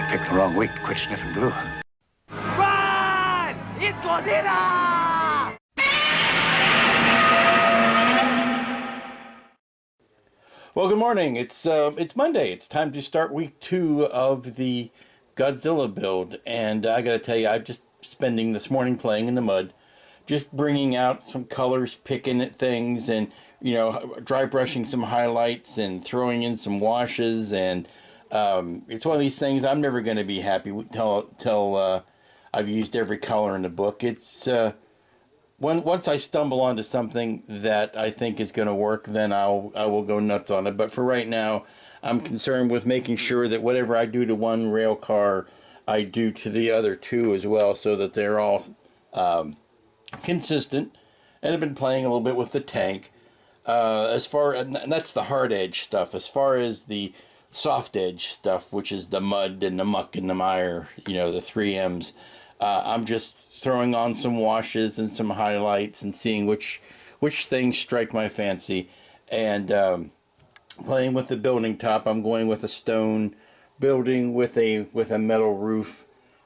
picked the wrong week to quit sniffing glue. Run! It's Godzilla! Well, good morning. It's Monday. It's time to start week 2 of the Godzilla build, and I gotta tell you, I'm just spending this morning playing in the mud, just bringing out some colors, picking at things, and dry brushing some highlights and throwing in some washes, and it's one of these things I'm never going to be happy till I've used every color in the book. It's once I stumble onto something that I think is going to work, then I will go nuts on it. But for right now, I'm concerned with making sure that whatever I do to one rail car, I do to the other two as well, so that they're all consistent. And I've been playing a little bit with the tank. And that's the hard edge stuff. As far as the soft edge stuff, which is the mud and the muck and the mire, the 3Ms, I'm just throwing on some washes and some highlights and seeing which things strike my fancy. And playing with the building top, I'm going with a stone building with a metal roof.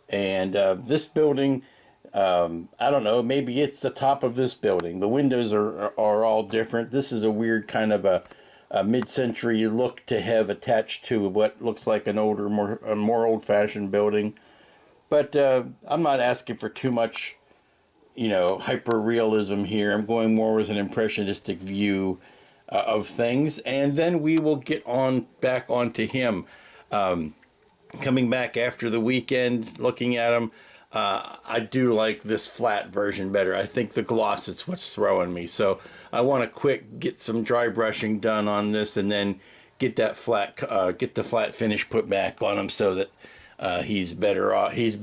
And this building, I don't know, maybe it's the top of this building. The windows are all different. This is a weird kind of a mid-century look to have attached to what looks like a more old-fashioned building. But I'm not asking for too much, hyper-realism here. I'm going more with an impressionistic view of things. And then we will get back onto him. Coming back after the weekend, looking at him, I do like this flat version better. I think the gloss is what's throwing me. So I want to get some dry brushing done on this, and then get the flat finish put back on him, so that he's better off. He's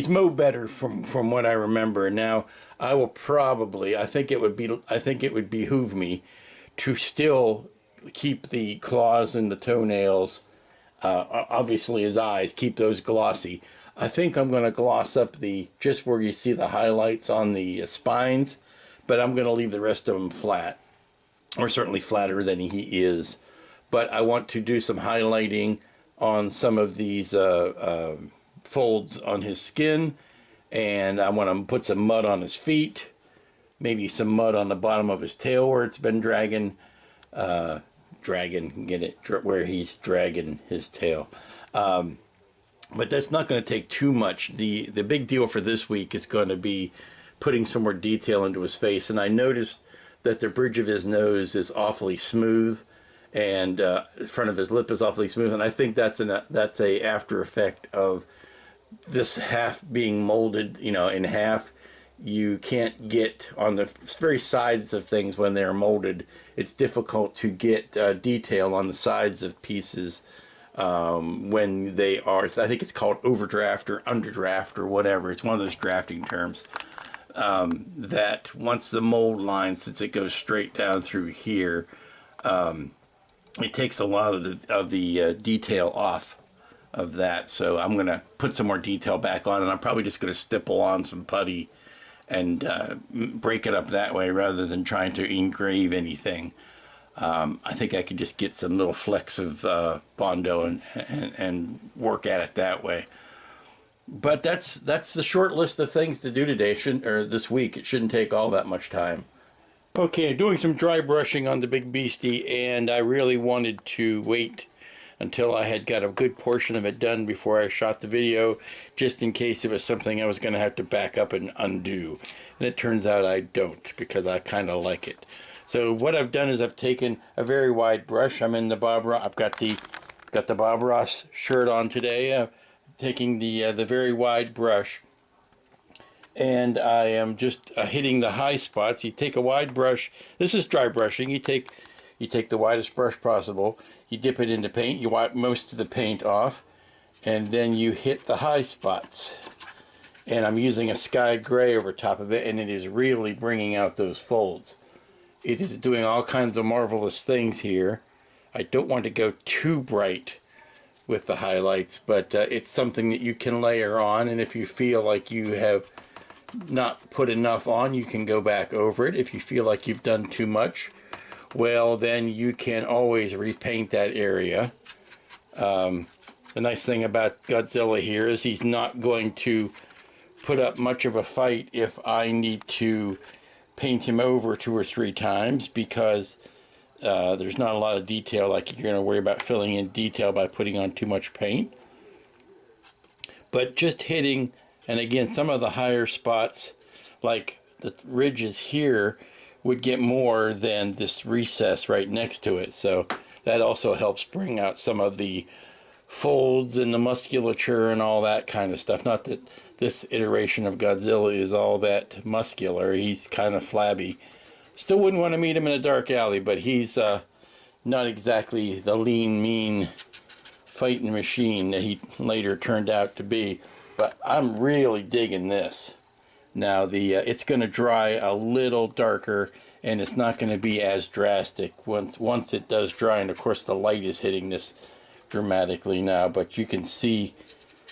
mo better from what I remember. Now I will probably. I think it would behoove me to still keep the claws and the toenails. Obviously his eyes, keep those glossy. I think I'm going to gloss up just where you see the highlights on the spines, but I'm going to leave the rest of them flat, or certainly flatter than he is. But I want to do some highlighting on some of these folds on his skin, and I want to put some mud on his feet, maybe some mud on the bottom of his tail where it's been dragging, where he's dragging his tail. But that's not going to take too much. The big deal for this week is going to be putting some more detail into his face. And I noticed that the bridge of his nose is awfully smooth, and the front of his lip is awfully smooth. And I think that's a after effect of this half being molded, in half. You can't get on the very sides of things when they're molded. It's difficult to get detail on the sides of pieces when they are. I think it's called overdraft or underdraft or whatever. It's one of those drafting terms. That once the mold line, since it goes straight down through here, it takes a lot of the detail off of that. So I'm going to put some more detail back on, and I'm probably just going to stipple on some putty and break it up that way rather than trying to engrave anything. I think I could just get some little flecks of Bondo and work at it that way. But that's the short list of things to do today, this week. It shouldn't take all that much time. Okay, doing some dry brushing on the big beastie, and I really wanted to wait until I had got a good portion of it done before I shot the video, just in case it was something I was going to have to back up and undo. And it turns out I don't, because I kind of like it. So what I've done is I've taken a very wide brush. I'm in the Bob Ross. I've got the Bob Ross shirt on today. Taking the very wide brush, and I am just hitting the high spots. You take a wide brush. This is dry brushing. You take the widest brush possible. You dip it into paint. You wipe most of the paint off, and then you hit the high spots. And I'm using a sky gray over top of it, and it is really bringing out those folds. It is doing all kinds of marvelous things here. I don't want to go too bright with the highlights, but it's something that you can layer on, and if you feel like you have not put enough on, you can go back over it. If you feel like you've done too much, well, then you can always repaint that area. The nice thing about Godzilla here is he's not going to put up much of a fight if I need to paint him over 2 or 3 times, because there's not a lot of detail like you're going to worry about filling in detail by putting on too much paint. But just hitting, and again, some of the higher spots, like the ridges here, would get more than this recess right next to it. So that also helps bring out some of the folds and the musculature and all that kind of stuff. Not that this iteration of Godzilla is all that muscular. He's kind of flabby. Still wouldn't want to meet him in a dark alley, but he's not exactly the lean, mean fighting machine that he later turned out to be. But I'm really digging this. Now it's going to dry a little darker, and it's not going to be as drastic once it does dry. And of course the light is hitting this dramatically now, but you can see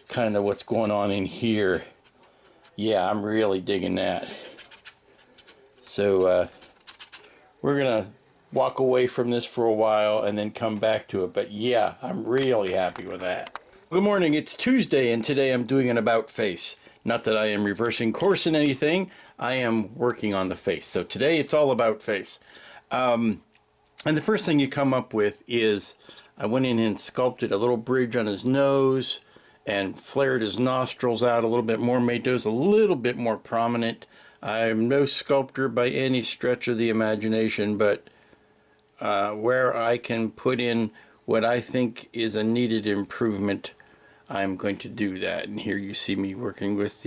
kind of what's going on in here. Yeah, I'm really digging that. So we're gonna walk away from this for a while and then come back to it, but yeah, I'm really happy with that. Good morning, it's Tuesday, and today I'm doing an about face. Not that I am reversing course in anything, I am working on the face. So today it's all about face. And the first thing you come up with is, I went in and sculpted a little bridge on his nose and flared his nostrils out a little bit more, made those a little bit more prominent. I'm no sculptor by any stretch of the imagination, but where I can put in what I think is a needed improvement, I'm going to do that. And here you see me working with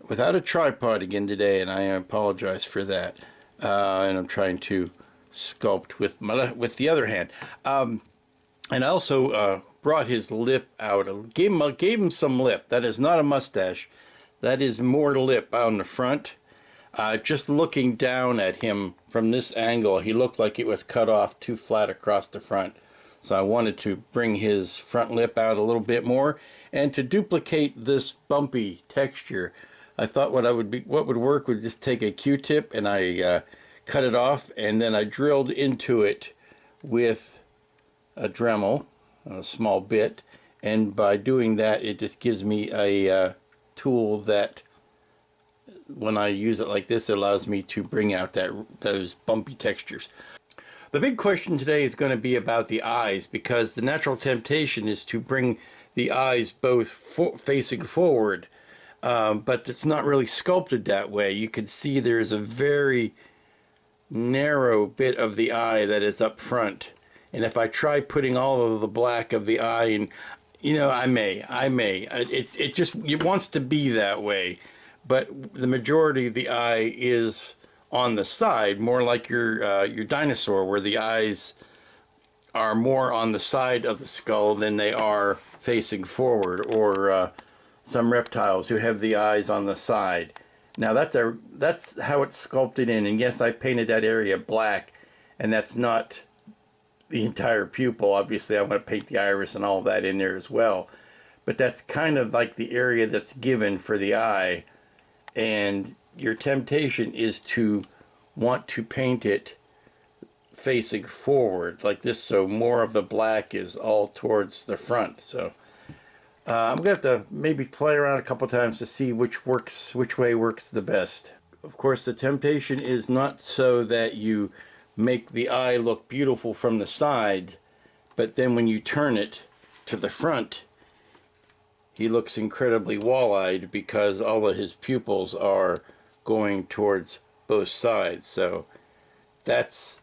without a tripod again today, and I apologize for that. And I'm trying to sculpt with the other hand. And I also brought his lip out. Gave him some lip. That is not a mustache. That is more lip on the front. Just looking down at him from this angle, he looked like it was cut off too flat across the front. So I wanted to bring his front lip out a little bit more, and to duplicate this bumpy texture, I thought what would work would just take a Q-tip and I cut it off, and then I drilled into it with a Dremel, a small bit, and by doing that it just gives me a tool that when I use it like this, it allows me to bring out those bumpy textures. The big question today is going to be about the eyes, because the natural temptation is to bring the eyes both facing forward, but it's not really sculpted that way. You can see there's a very narrow bit of the eye that is up front, and if I try putting all of the black of the eye, and I may, it wants to be that way, but the majority of the eye is on the side, more like your dinosaur, where the eyes are more on the side of the skull than they are facing forward, or some reptiles who have the eyes on the side. Now that's how it's sculpted in, and yes, I painted that area black, and that's not the entire pupil. Obviously I want to paint the iris and all that in there as well, but that's kind of like the area that's given for the eye, and your temptation is to want to paint it facing forward like this, so more of the black is all towards the front. So I'm gonna have to maybe play around a couple times to see which way works the best. Of course, the temptation is not so that you make the eye look beautiful from the side, but then when you turn it to the front, he looks incredibly wall-eyed because all of his pupils are going towards both sides. So that's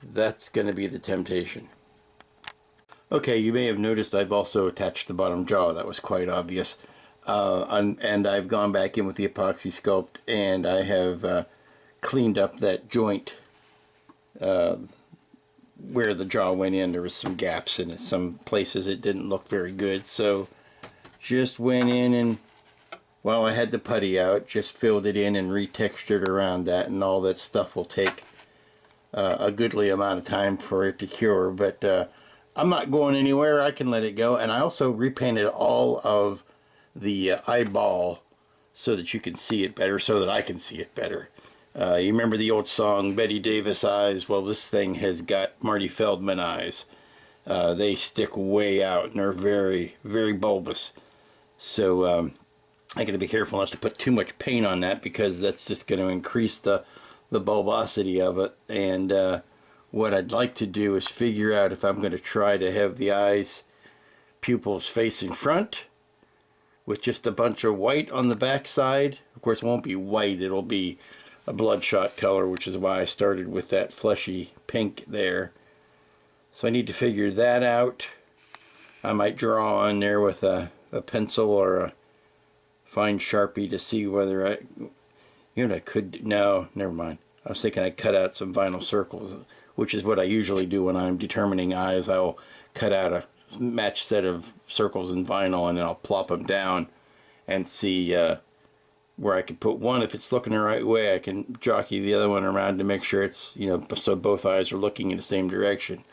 going to be the temptation. Okay, you may have noticed I've also attached the bottom jaw. That was quite obvious. And I've gone back in with the epoxy sculpt, and I have cleaned up that joint where the jaw went in. There was some gaps in it. Some places it didn't look very good. So just went in and, while I had the putty out, just filled it in and retextured around that, and all that stuff will take a goodly amount of time for it to cure, but I'm not going anywhere. I can let it go. And I also repainted all of the eyeball so that you can see it better, so that I can see it better. You remember the old song, Betty Davis Eyes? Well, this thing has got Marty Feldman eyes. they stick way out and are very, very bulbous. So I got to be careful not to put too much paint on that, because that's just going to increase the bulbosity of it. And what I'd like to do is figure out if I'm going to try to have the eyes pupils facing front with just a bunch of white on the back side. Of course, it won't be white, it'll be a bloodshot color, which is why I started with that fleshy pink there. So I need to figure that out. I might draw on there with a pencil or a fine Sharpie to see whether I, you know, I could, no, never mind. I was thinking I'd cut out some vinyl circles, which is what I usually do when I'm determining eyes. I'll cut out a matched set of circles in vinyl, and then I'll plop them down and see where I can put one. If it's looking the right way, I can jockey the other one around to make sure it's, you know, so both eyes are looking in the same direction.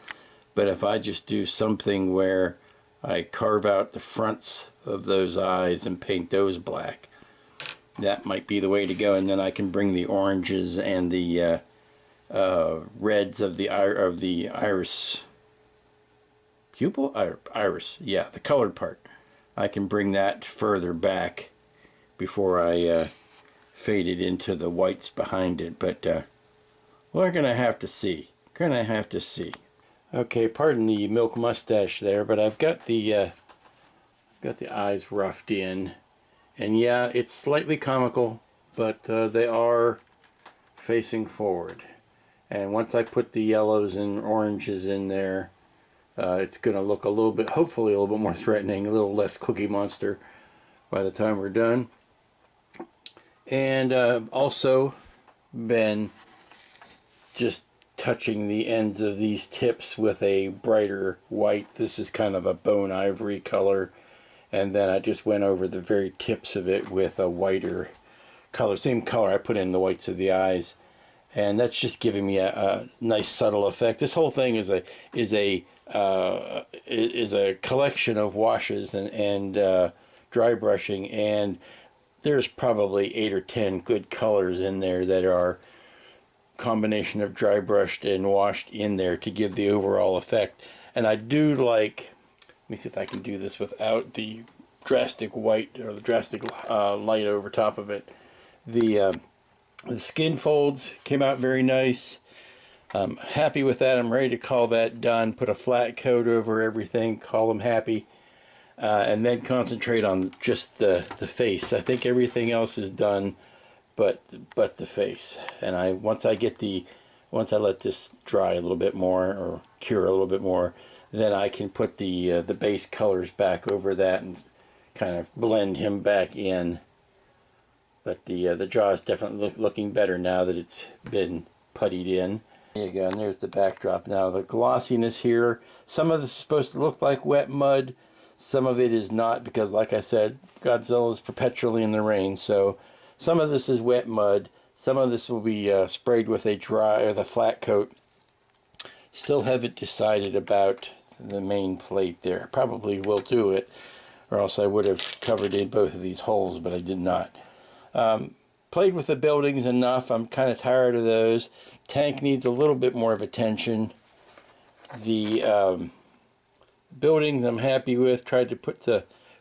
But if I just do something where I carve out the fronts of those eyes and paint those black, that might be the way to go. And then I can bring the oranges and the reds of the iris pupil, iris, yeah, the colored part. I can bring that further back before I fade it into the whites behind it. But we're gonna have to see. Okay, pardon the milk mustache there, but I've got the eyes roughed in, and yeah, it's slightly comical, but they are facing forward. And once I put the yellows and oranges in there, it's going to look a little bit, hopefully a little bit more threatening, a little less Cookie Monster by the time we're done. And also been just touching the ends of these tips with a brighter white. This is kind of a bone ivory color, and then I just went over the very tips of it with a whiter color, same color I put in the whites of the eyes, and that's just giving me a nice subtle effect. This whole thing is a collection of washes and dry brushing, and there's probably 8 or 10 good colors in there that are combination of dry brushed and washed in there to give the overall effect. And I do like, let me see if I can do this without the drastic white or the drastic light over top of it. The skin folds came out very nice. I'm happy with that. I'm ready to call that done. Put a flat coat over everything, call them happy, and then concentrate on just the face. I think everything else is done but the face. And once I let this dry a little bit more or cure a little bit more, then I can put the base colors back over that and kind of blend him back in. But the jaw is definitely looking better now that it's been puttied in. There you go, and there's the backdrop. Now the glossiness here, some of this is supposed to look like wet mud, some of it is not, because like I said, Godzilla is perpetually in the rain, so some of this is wet mud, some of this will be sprayed with a dry or the flat coat. Still haven't decided about the main plate there. Probably will do it, or else I would have covered in both of these holes, but I did not. Played with the buildings enough. I'm kind of tired of those. Tank needs a little bit more of attention. The buildings I'm happy with.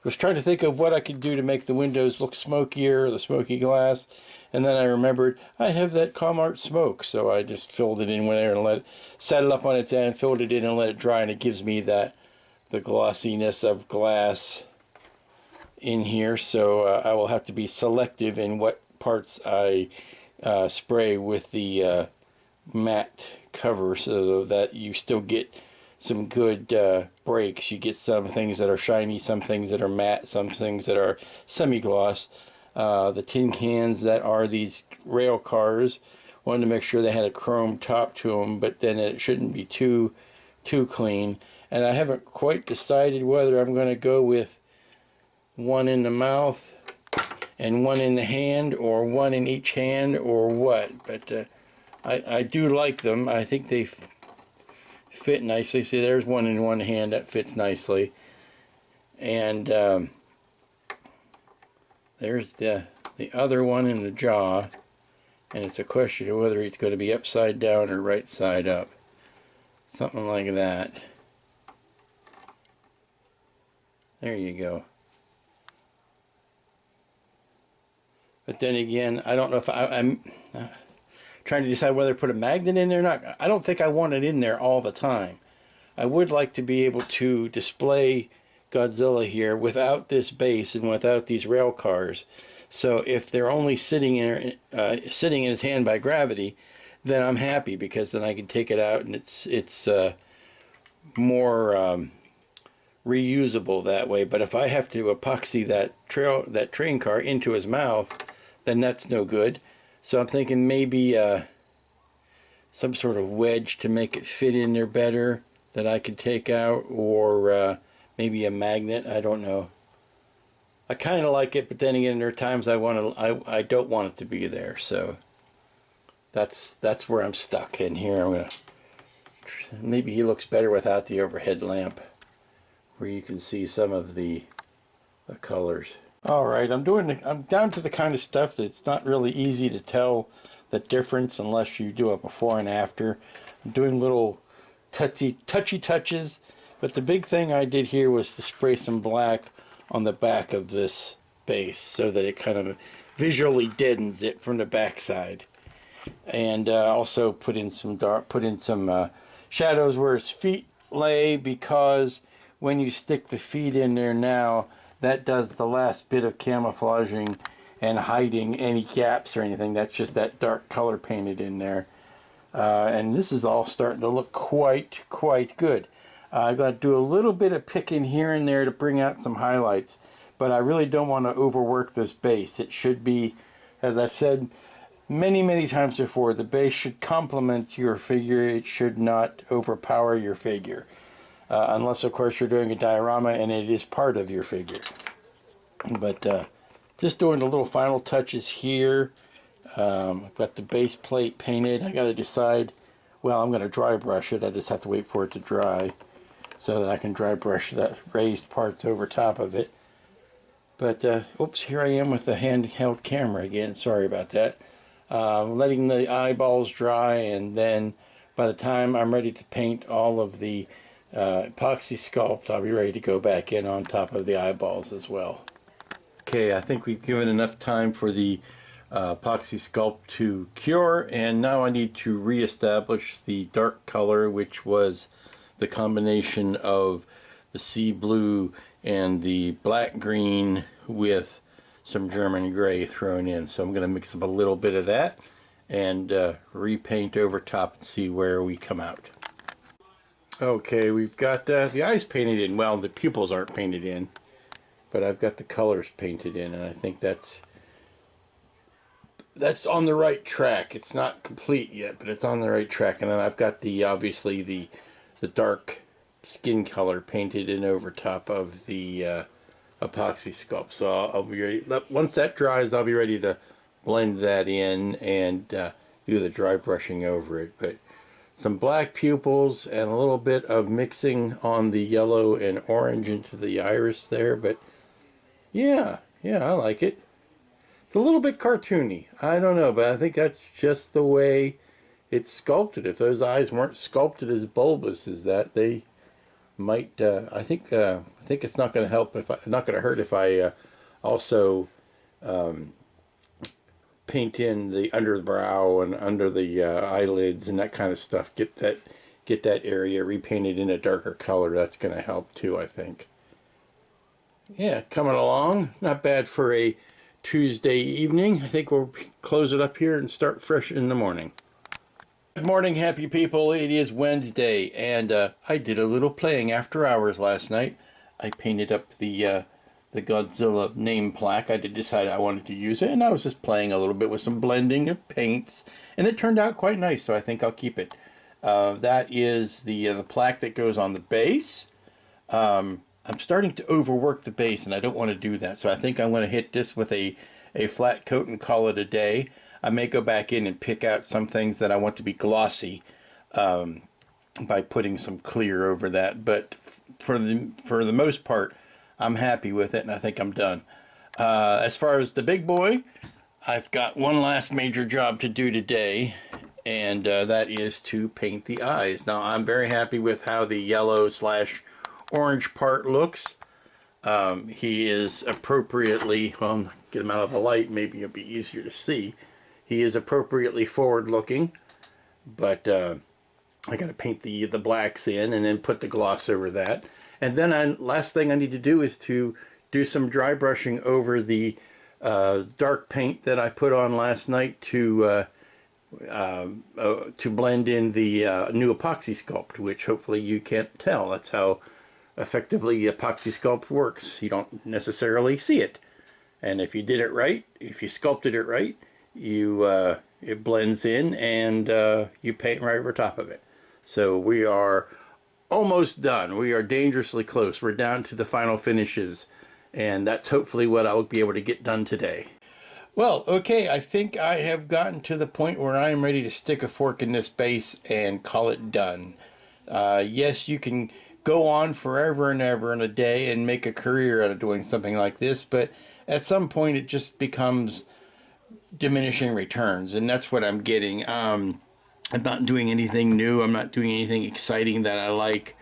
Was trying to think of what I could do to make the windows look smokier, the smoky glass, and then I remembered I have that Comart smoke, so I just filled it in there and set it up on its end, filled it in and let it dry, and it gives me the glossiness of glass in here. So I will have to be selective in what parts I spray with the matte cover, so that you still get some good breaks. You get some things that are shiny, some things that are matte, some things that are semi-gloss. The tin cans that are these rail cars, wanted to make sure they had a chrome top to them, but then it shouldn't be too clean. And I haven't quite decided whether I'm going to go with one in the mouth and one in the hand, or one in each hand, or what. But I do like them. I think they fit nicely. See, there's one in one hand that fits nicely, and there's the other one in the jaw, and it's a question of whether it's going to be upside down or right side up, something like that. There you go. But then again, I don't know if I'm trying to decide whether to put a magnet in there or not. I don't think I want it in there all the time. I would like to be able to display Godzilla here without this base and without these rail cars. So if they're only sitting in his hand by gravity, then I'm happy, because then I can take it out and it's more reusable that way. But if I have to epoxy that train car into his mouth, then that's no good. So I'm thinking maybe some sort of wedge to make it fit in there better that I could take out, or maybe a magnet. I don't know. I kind of like it, but then again, there are times I don't want it to be there. So that's where I'm stuck. And here I'm gonna, maybe he looks better without the overhead lamp, where you can see some of the colors. All right, I'm down to the kind of stuff that's not really easy to tell the difference unless you do a before and after. I'm doing little touchy touches, but the big thing I did here was to spray some black on the back of this base so that it kind of visually deadens it from the back side, and also put in some shadows where his feet lay, because when you stick the feet in there now, that does the last bit of camouflaging and hiding any gaps or anything. That's just that dark color painted in there. And this is all starting to look quite good. I've got to do a little bit of picking here and there to bring out some highlights, but I really don't want to overwork this base. It should be, as I've said many times before, the base should complement your figure. It should not overpower your figure. Unless, of course, you're doing a diorama and it is part of your figure. But just doing the little final touches here. I've got the base plate painted. I got to decide, well, I'm going to dry brush it. I just have to wait for it to dry so that I can dry brush the raised parts over top of it. But, oops, here I am with the handheld camera again. Sorry about that. Letting the eyeballs dry, and then by the time I'm ready to paint all of the epoxy sculpt, I'll be ready to go back in on top of the eyeballs as well. Okay, I think we've given enough time for the epoxy sculpt to cure, and now I need to reestablish the dark color, which was the combination of the sea blue and the black green with some German gray thrown in. So I'm going to mix up a little bit of that and repaint over top and see where we come out. Okay, we've got the eyes painted in. Well, the pupils aren't painted in, but I've got the colors painted in, and I think that's on the right track. It's not complete yet, but it's on the right track. And then I've got obviously the dark skin color painted in over top of the epoxy sculpt. So I'll be ready. Once that dries, I'll be ready to blend that in and do the dry brushing over it. But some black pupils and a little bit of mixing on the yellow and orange into the iris there. But yeah, I like it. It's a little bit cartoony. I don't know, but I think that's just the way it's sculpted. If those eyes weren't sculpted as bulbous as that, they might. I think it's not going to help not going to hurt if I also paint in the under the brow and under the eyelids and that kind of stuff. Get that area repainted in a darker color. That's going to help too, I think. Yeah, it's coming along. Not bad for a Tuesday evening. I think we'll close it up here and start fresh in the morning. Good morning, happy people. It is Wednesday, and I did a little playing after hours last night. I painted up the Godzilla name plaque. I did decide I wanted to use it, and I was just playing a little bit with some blending of paints, and it turned out quite nice, so I think I'll keep it. That is the plaque that goes on the base. I'm starting to overwork the base, and I don't want to do that, so I think I'm going to hit this with a flat coat and call it a day. I may go back in and pick out some things that I want to be glossy by putting some clear over that, but for the most part, I'm happy with it, and I think I'm done. As far as the big boy, I've got one last major job to do today, and that is to paint the eyes. Now, I'm very happy with how the yellow/orange part looks. He is appropriately, well, get him out of the light, maybe it'll be easier to see. He is appropriately forward looking, but I got to paint the blacks in and then put the gloss over that. And then last thing I need to do is to do some dry brushing over the dark paint that I put on last night to blend in the new epoxy sculpt, which hopefully you can't tell. That's how effectively epoxy sculpt works. You don't necessarily see it. And if you did it right, if you sculpted it right, you it blends in and you paint right over top of it. So we are almost done. We are dangerously close. We're down to the final finishes, and that's hopefully what I'll be able to get done today. Well, okay, I think I have gotten to the point where I am ready to stick a fork in this base and call it done. Yes, you can go on forever and ever in a day and make a career out of doing something like this, but at some point it just becomes diminishing returns, and that's what I'm getting. I'm not doing anything new. I'm not doing anything exciting that I like.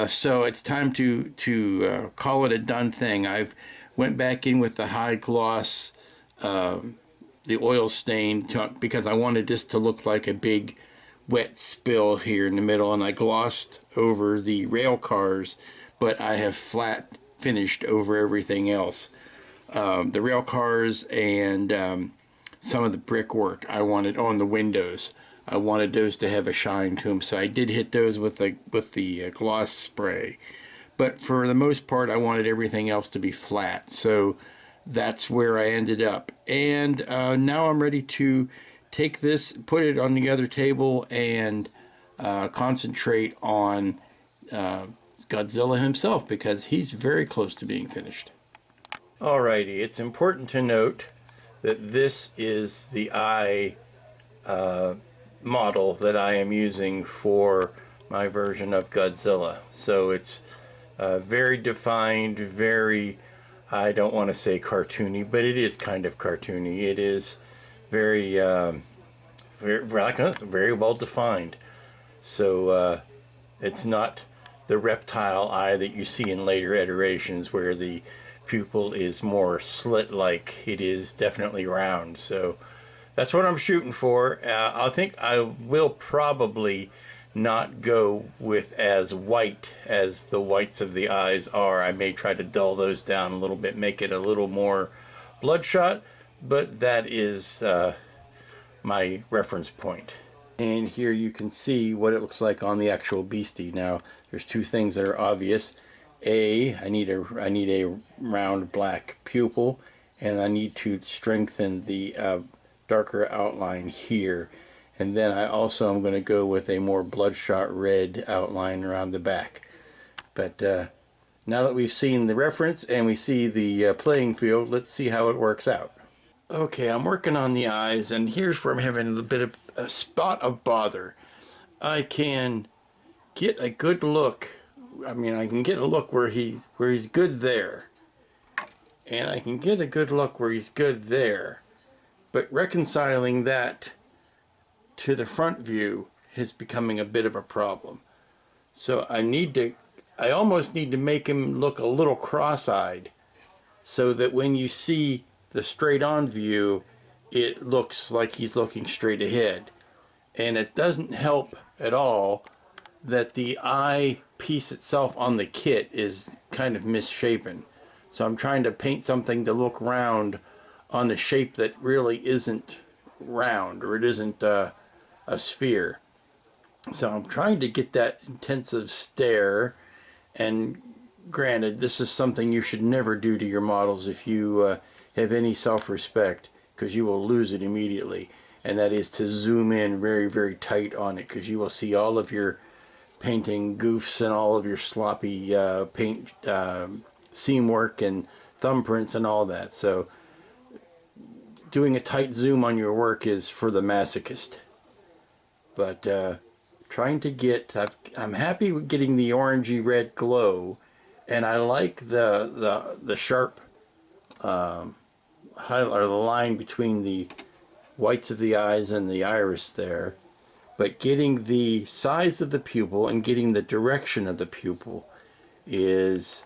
So it's time to call it a done thing. I've went back in with the high gloss, the oil stain, because I wanted this to look like a big wet spill here in the middle, and I glossed over the rail cars, but I have flat finished over everything else. The rail cars and some of the brickwork I wanted on the windows. I wanted those to have a shine to them, so I did hit those with the gloss spray. But for the most part, I wanted everything else to be flat. So that's where I ended up. And now I'm ready to take this, put it on the other table, and concentrate on Godzilla himself, because he's very close to being finished. Alrighty, it's important to note that this is the eye model that I am using for my version of Godzilla. So it's very defined, very, I don't want to say cartoony, but it is kind of cartoony. It is very, very well defined. So it's not the reptile eye that you see in later iterations where the pupil is more slit-like. It is definitely round. So that's what I'm shooting for. I think I will probably not go with as white as the whites of the eyes are. I may try to dull those down a little bit, make it a little more bloodshot, but that is my reference point. And here you can see what it looks like on the actual beastie. Now, there's two things that are obvious. I need a round black pupil, and I need to strengthen the darker outline here. And then I also am going to go with a more bloodshot red outline around the back. But now that we've seen the reference and we see the playing field, let's see how it works out. Okay, I'm working on the eyes, and here's where I'm having a bit of a spot of bother. I can get a good look. I mean, I can get a look where he's good there, and I can get a good look where he's good there, but reconciling that to the front view is becoming a bit of a problem. So I almost need to make him look a little cross-eyed, so that when you see the straight-on view, it looks like he's looking straight ahead. And it doesn't help at all that the eye piece itself on the kit is kind of misshapen. So I'm trying to paint something to look round on a shape that really isn't round, or it isn't a sphere. So I'm trying to get that intensive stare, and granted, this is something you should never do to your models if you have any self-respect, because you will lose it immediately. And that is to zoom in very, very tight on it, because you will see all of your painting goofs and all of your sloppy paint seam work and thumbprints and all that. So doing a tight zoom on your work is for the masochist. But trying to get, I'm happy with getting the orangey red glow, and I like the sharp highlight, or the line between the whites of the eyes and the iris there. But getting the size of the pupil and getting the direction of the pupil is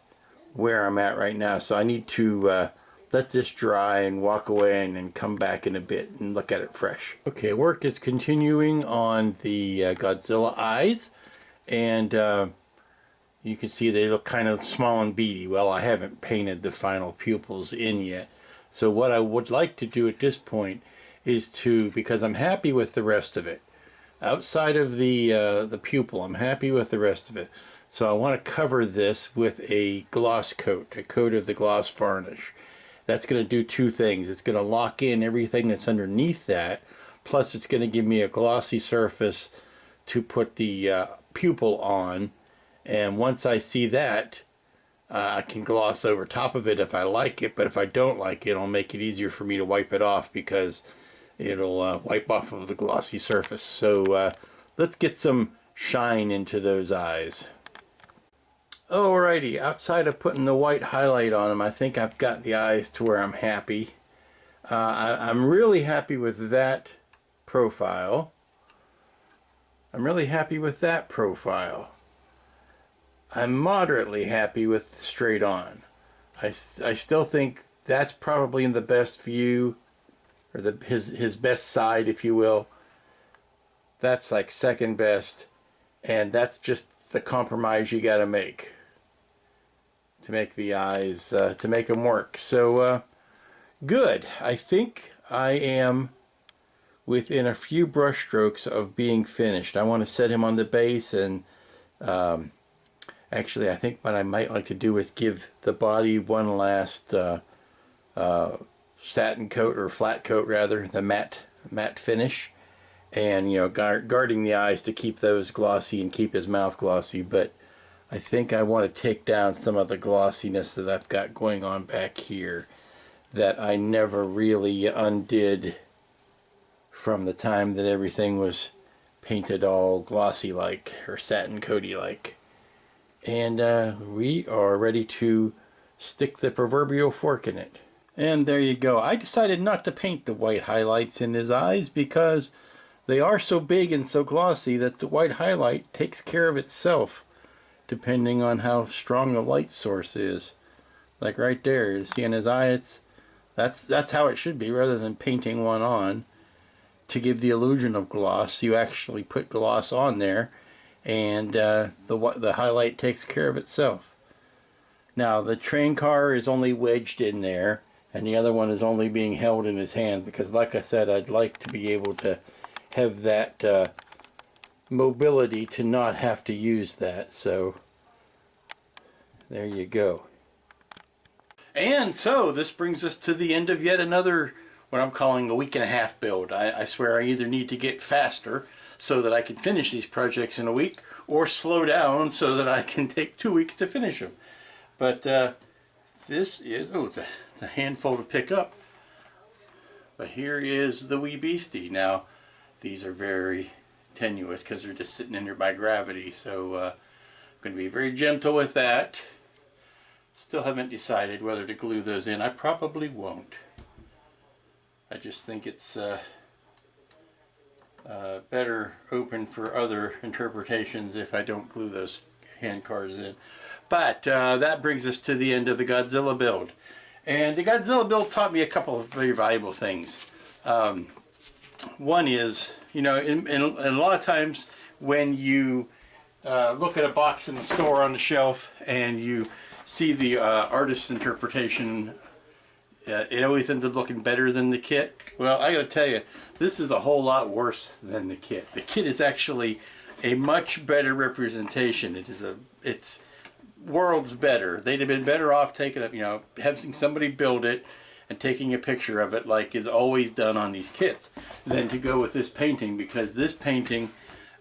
where I'm at right now. So I need to let this dry and walk away and then come back in a bit and look at it fresh. Okay, work is continuing on the Godzilla eyes, and you can see they look kind of small and beady. Well, I haven't painted the final pupils in yet. So what I would like to do at this point is to, because I'm happy with the rest of it, outside of the pupil, I'm happy with the rest of it. So I want to cover this with a gloss coat, a coat of the gloss varnish. That's going to do two things. It's going to lock in everything that's underneath that, plus it's going to give me a glossy surface to put the pupil on. And once I see that, I can gloss over top of it if I like it, but if I don't like it, it'll make it easier for me to wipe it off because it'll wipe off of the glossy surface. So let's get some shine into those eyes. Alrighty, outside of putting the white highlight on them, I think I've got the eyes to where I'm happy. I'm really happy with that profile. I'm really happy with that profile. I'm moderately happy with straight on. I still think that's probably in the best view, or his best side, if you will. That's like second best, and that's just the compromise you got to make the eyes, to make them work. So good. I think I am within a few brush strokes of being finished. I want to set him on the base, and actually I think what I might like to do is give the body one last satin coat, or flat coat rather, the matte finish, and guarding the eyes to keep those glossy and keep his mouth glossy. But I think I want to take down some of the glossiness that I've got going on back here that I never really undid from the time that everything was painted all glossy like, or satin coaty like. And we are ready to stick the proverbial fork in it. And there you go. I decided not to paint the white highlights in his eyes because they are so big and so glossy that the white highlight takes care of itself, depending on how strong the light source is. Like right there, you see in his eye, that's how it should be, rather than painting one on to give the illusion of gloss. You actually put gloss on there, and the highlight takes care of itself. Now the train car is only wedged in there, and the other one is only being held in his hand, because like I said, I'd like to be able to have that mobility to not have to use that. So there you go. And so this brings us to the end of yet another, what I'm calling a week and a half build. I swear I either need to get faster so that I can finish these projects in a week, or slow down so that I can take 2 weeks to finish them. But this is, it's a handful to pick up. But here is the wee beastie. Now these are very tenuous because they're just sitting in there by gravity, so I'm going to be very gentle with that. Still haven't decided whether to glue those in. I probably won't. I just think it's better open for other interpretations if I don't glue those hand cars in. But that brings us to the end of the Godzilla build. And the Godzilla build taught me a couple of very valuable things. One is, and a lot of times when you look at a box in the store on the shelf and you see the artist's interpretation, it always ends up looking better than the kit. Well, I gotta tell you, this is a whole lot worse than the kit. The kit is actually a much better representation. It's worlds better. They'd have been better off taking it, having somebody build it and taking a picture of it like is always done on these kits, than to go with this painting, because this painting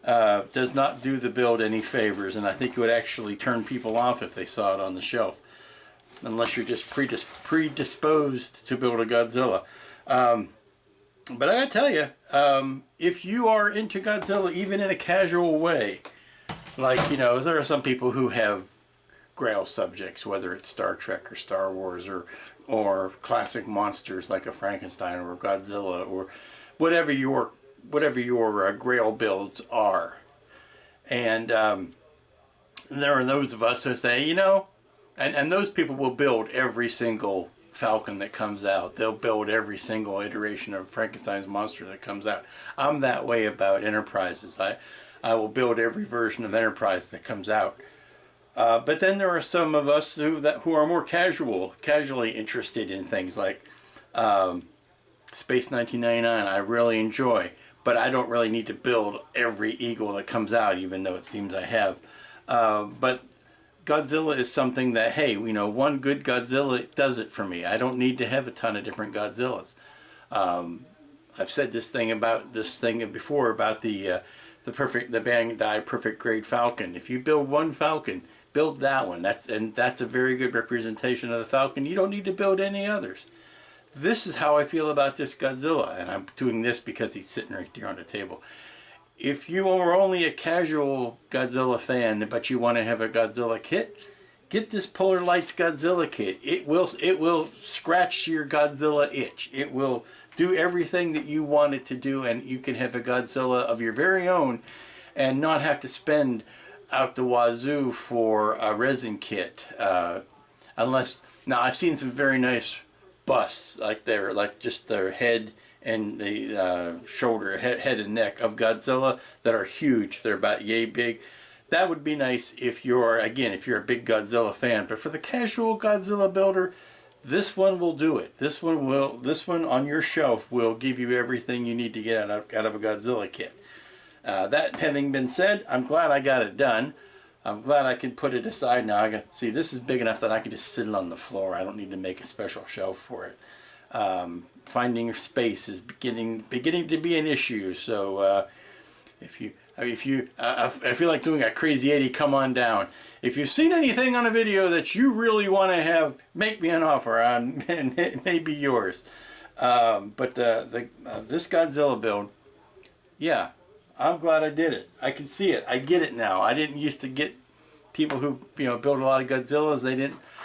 does not do the build any favors, and I think it would actually turn people off if they saw it on the shelf, unless you're just predisposed to build a Godzilla. But I gotta tell you, if you are into Godzilla even in a casual way, like, there are some people who have grail subjects, whether it's Star Trek or Star Wars or classic monsters like a Frankenstein or a Godzilla, or whatever your grail builds are. And there are those of us who say, And those people will build every single Falcon that comes out. They'll build every single iteration of Frankenstein's monster that comes out. I'm that way about Enterprises. I will build every version of Enterprise that comes out. But then there are some of us who are more casually interested in things like Space 1999. I really enjoy, but I don't really need to build every Eagle that comes out, even though it seems I have. But Godzilla is something that, hey, you know, one good Godzilla does it for me. I don't need to have a ton of different Godzillas. I've said this thing before about the Bandai Perfect Grade Falcon. If you build one Falcon, build that one. That's a very good representation of the Falcon. You don't need to build any others. This is how I feel about this Godzilla, and I'm doing this because he's sitting right there on the table. If you are only a casual Godzilla fan, but you want to have a Godzilla kit, get this Polar Lights Godzilla kit. It will scratch your Godzilla itch. It will do everything that you want it to do, and you can have a Godzilla of your very own and not have to spend out the wazoo for a resin kit. Now I've seen some very nice busts, like just their head and the shoulder, head and neck of Godzilla that are huge. They're about yay big. That would be nice if you're a big Godzilla fan. But for the casual Godzilla builder, this one will do it. This one on your shelf will give you everything you need to get out of a Godzilla kit. That having been said, I'm glad I got it done. I'm glad I can put it aside now. See, this is big enough that I can just sit it on the floor. I don't need to make a special shelf for it. Finding space is beginning to be an issue. So I feel like doing a crazy 80, come on down. If you've seen anything on a video that you really want to have, make me an offer on, and it may be yours. But this Godzilla build, yeah, I'm glad I did it. I can see it. I get it now. I didn't used to get people who build a lot of Godzillas.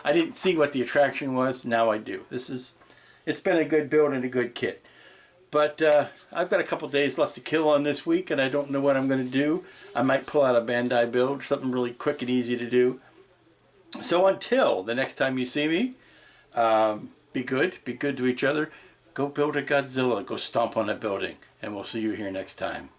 I didn't see what the attraction was. Now I do. It's been a good build and a good kit. But I've got a couple days left to kill on this week, and I don't know what I'm going to do. I might pull out a Bandai build, something really quick and easy to do. So until the next time you see me, be good to each other. Go build a Godzilla. Go stomp on a building, and we'll see you here next time.